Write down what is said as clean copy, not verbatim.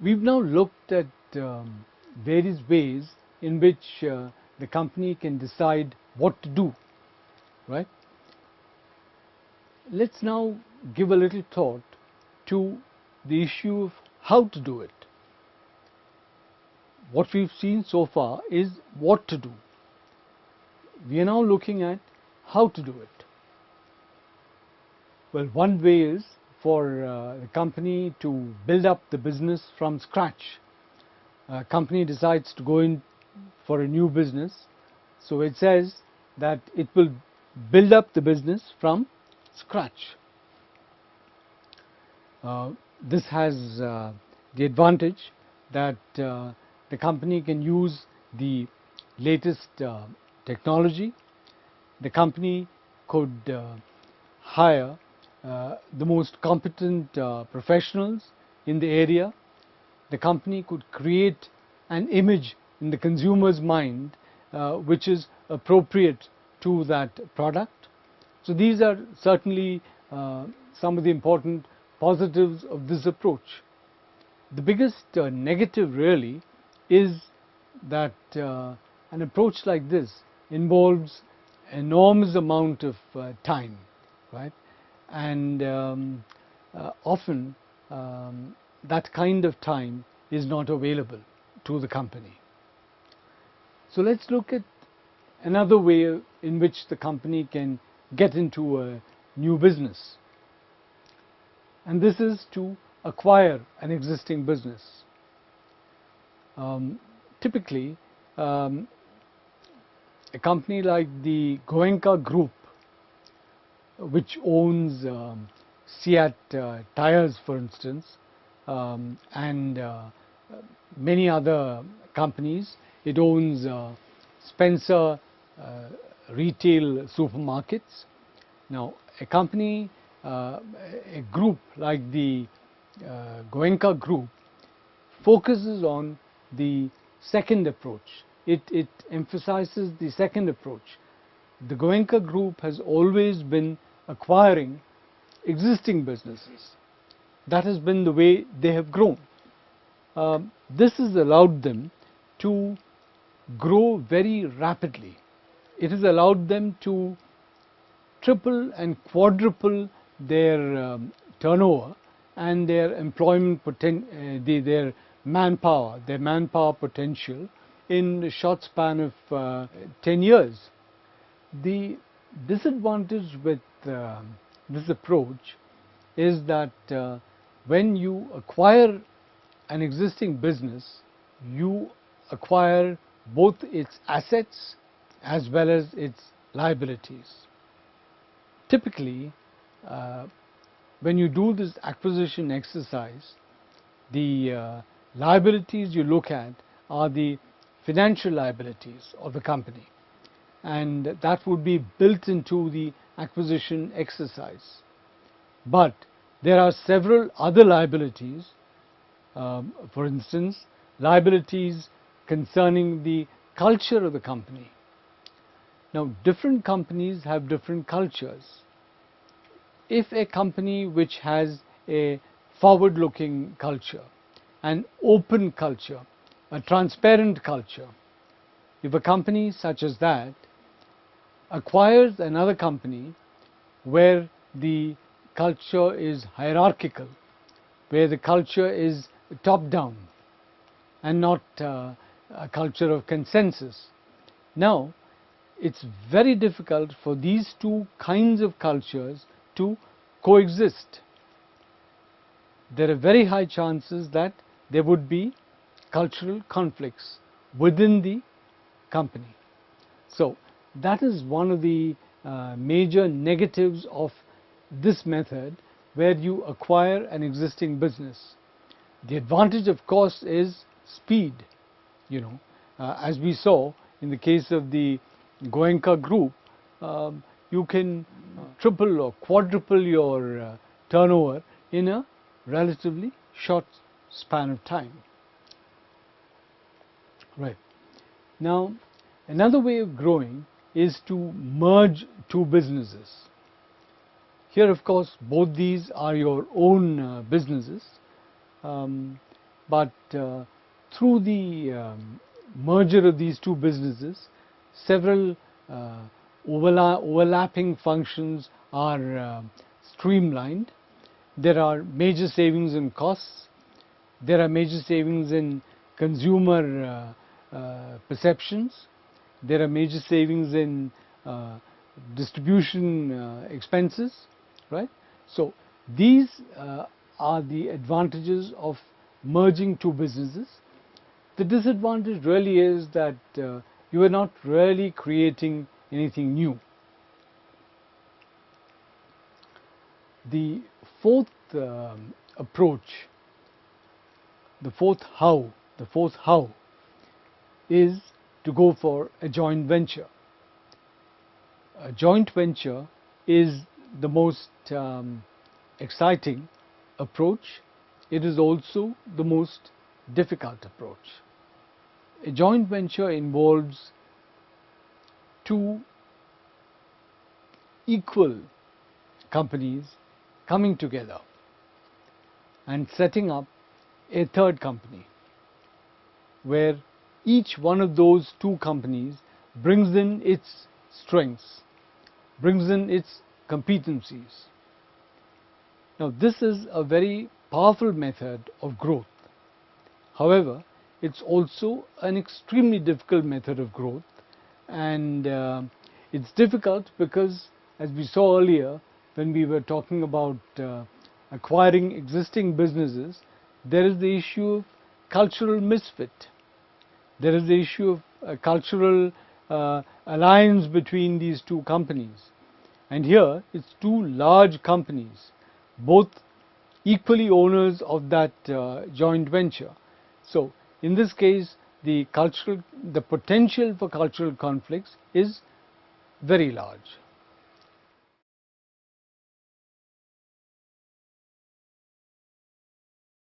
We've now looked at various ways in which the company can decide what to do, right? Let's now give a little thought to the issue of how to do it. What we've seen so far is what to do. We are now looking at how to do it. Well, one way is for the company to build up the business from scratch. A company decides to go in for a new business, so it says that it will build up the business from scratch. This has the advantage that the company can use the latest technology. The company could hire the most competent professionals in the area. The company could create an image in the consumer's mind which is appropriate to that product. So these are certainly some of the important positives of this approach. The biggest negative really is that an approach like this involves enormous amount of time, right? And often that kind of time is not available to the company. So let's look at another way in which the company can get into a new business, and this is to acquire an existing business. Typically, a company like the Goenka Group, which owns Seat tires, for instance, and many other companies. It owns Spencer retail supermarkets. Now, a company, a group like the Goenka Group focuses on the second approach. It emphasizes the second approach. The Goenka Group has always been acquiring existing businesses. That has been the way they have grown. This has allowed them to grow very rapidly. It has allowed them to triple and quadruple their turnover and their employment their manpower potential in a short span of 10 years. The disadvantage with this approach is that when you acquire an existing business, you acquire both its assets as well as its liabilities. Typically, when you do this acquisition exercise, the liabilities you look at are the financial liabilities of the company, and that would be built into the acquisition exercise. But there are several other liabilities, for instance, liabilities concerning the culture of the company. Now, different companies have different cultures. If a company which has a forward-looking culture, an open culture, a transparent culture, if a company such as that acquires another company where the culture is hierarchical, where the culture is top-down and not a culture of consensus, now it's very difficult for these two kinds of cultures to coexist. There are very high chances that there would be cultural conflicts within the company. So that is one of the major negatives of this method, where you acquire an existing business. The advantage, of course, is speed. As we saw in the case of the Goenka Group, you can triple or quadruple your turnover in a relatively short span of time. Right. Now, another way of growing is to merge two businesses. Here, of course, both these are your own businesses. but through the merger of these two businesses, several overlapping functions are streamlined. There are major savings in costs, there are major savings in consumer perceptions, there are major savings in distribution expenses, right? So these are the advantages of merging two businesses. The disadvantage really is that you are not really creating anything new. The fourth approach, the fourth how is to go for a joint venture. A joint venture is the most exciting approach. It is also the most difficult approach. A joint venture involves two equal companies coming together and setting up a third company, where each one of those two companies brings in its strengths, brings in its competencies. Now, this is a very powerful method of growth. However, it's also an extremely difficult method of growth, and it's difficult because, as we saw earlier when we were talking about acquiring existing businesses, there is the issue of cultural misfit. There is the issue of a cultural alliance between these two companies. And here it's two large companies, both equally owners of that joint venture. So in this case, the potential for cultural conflicts is very large.